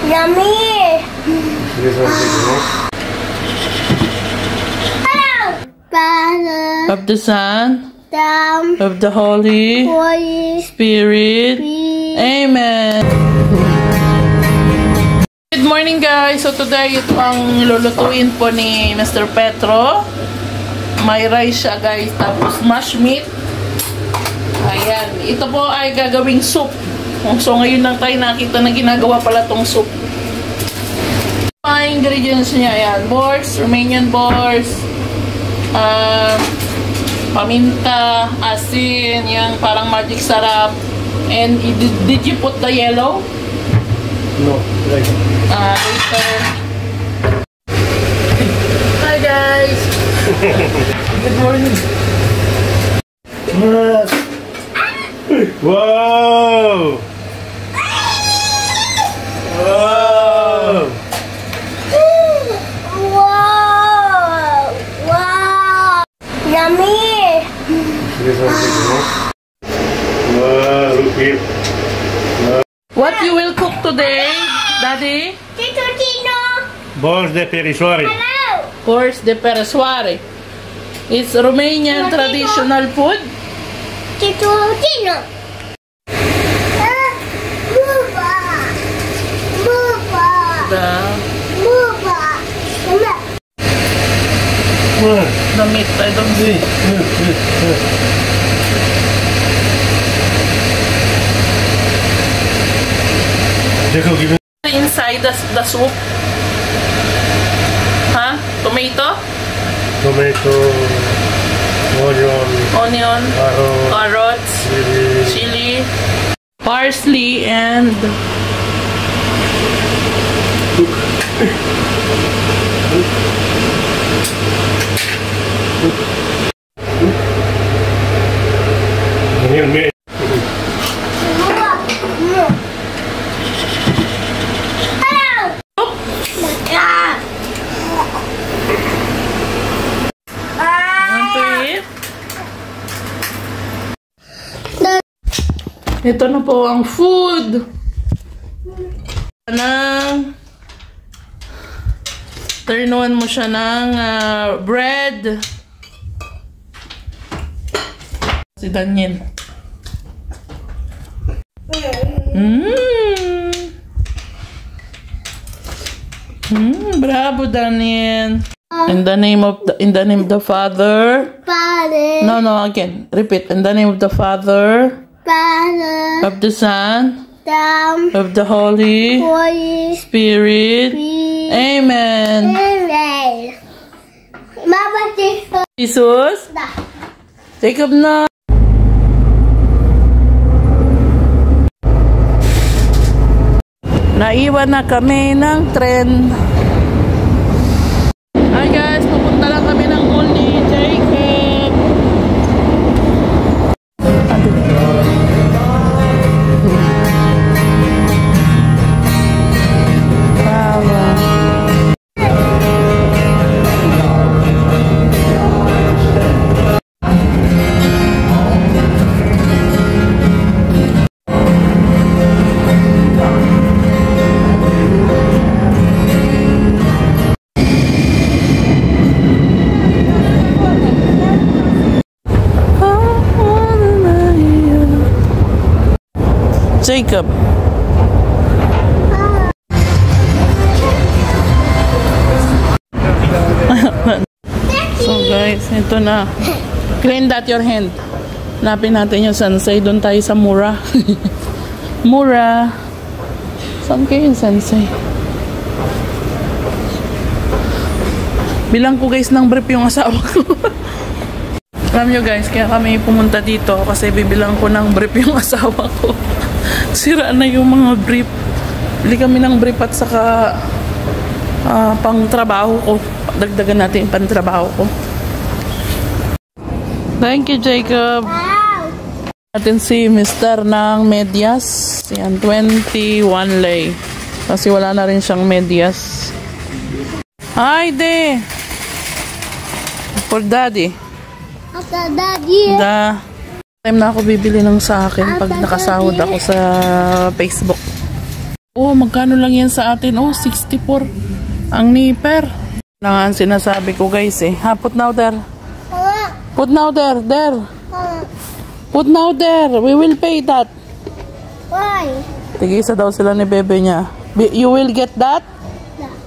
Yummy! Father of the Son, Son, of the Holy Holy Spirit. Spirit. Amen. Good morning guys. So today ito ang lulutuin po ni Mr. Petro. May rice siya guys, tapos mashed meat. Ayan. Ito po ay gagawing soup. So ngayon lang tayo nakita na ginagawa pala tong soup. Mga ingredients niya, ayan. Boars, Romanian boars, paminta, asin, yung parang magic sarap. And did you put the yellow? No, later. Later. Hi guys! Good morning. Wow! Wow! Wow! Wow! Yummy! Wow, look here. What you will cook today, Daddy? Tito Tino! Bols de Perisoare. Hello! Course de Peresoare. It's Romanian traditional food. Tito Tino! Buba! Buba! Buba! The meat, I don't see. Jacob, give me. Inside the soup. Huh? Tomato? Tomato, Onion, carrots, chili, parsley, and ito na po ang food. Turn-on mo siya ng bread. Si Daniel. Bravo, Daniel. In the name of the Father. Father. No, again. Repeat. In the name of the Father. Father. Of the Son. Son. Of the Holy Holy Spirit. Spirit. Amen. Amen. Mama, Jesus. Jacob na. Naiwan na kami ng tren. Hi guys, pupunta lang kami ng mall ni Jacob. Jacob. So guys, ito na. Clean that your hand. Hanapin natin yung Sensei. Doon tayo sa Mura. Mura. Saan kayo yung Sensei? Bilang ko guys ng brief yung asawa ko. Alam nyo guys, kaya kami pumunta dito kasi bibilang ko ng brief yung asawa ko. Sira na yung mga brief. Bili kami ng brief at saka pang trabaho ko. Dagdagan natin yung pang trabaho ko. Thank you, Jacob. Natin si Mr. ng medyas. Yan, 21 lei. Kasi wala na rin siyang medyas. Ay, de! For daddy. After Daddy. Time na ako bibili ng sa akin pag nakasahod ako sa Facebook. Oh, magkano lang yan sa atin? Oh, 64. Ang nipper. Lang ang sinasabi ko guys eh. Ha, put now there. Put now there. There. Put now there. We will pay that. Why? Tigisa daw sila ni bebe niya. You will get that?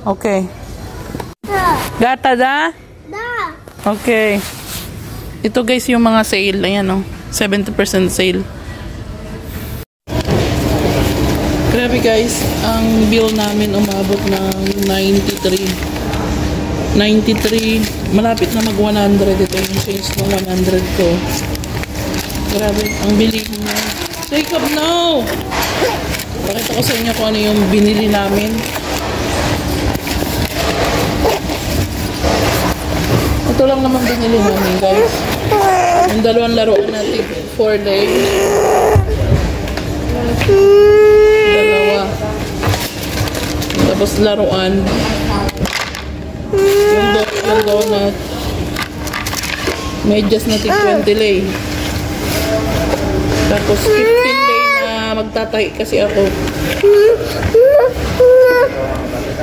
Okay. Gata da? Okay. Ito guys yung mga sale. Ayan oh. 70% sale. Grabe guys, ang bill namin umabot ng 93. Malapit na mag 100. Ito yung change ng 100 ko. Grabe, ang bili niya. Take up now! Pakita ko sa inyo kung ano yung binili namin. Ito lang naman binili namin guys. Yung dalawang laruan natin, 4 legs. Dalawa. Tapos laruan. Yung donut. Medyas natin 20 lay. Tapos 15 lay na magtatahi kasi ako.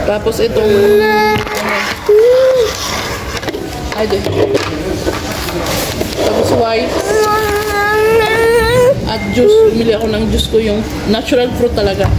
Tapos itong ay di. Tapos white. At juice. Bumili ako ng juice ko yung natural fruit talaga.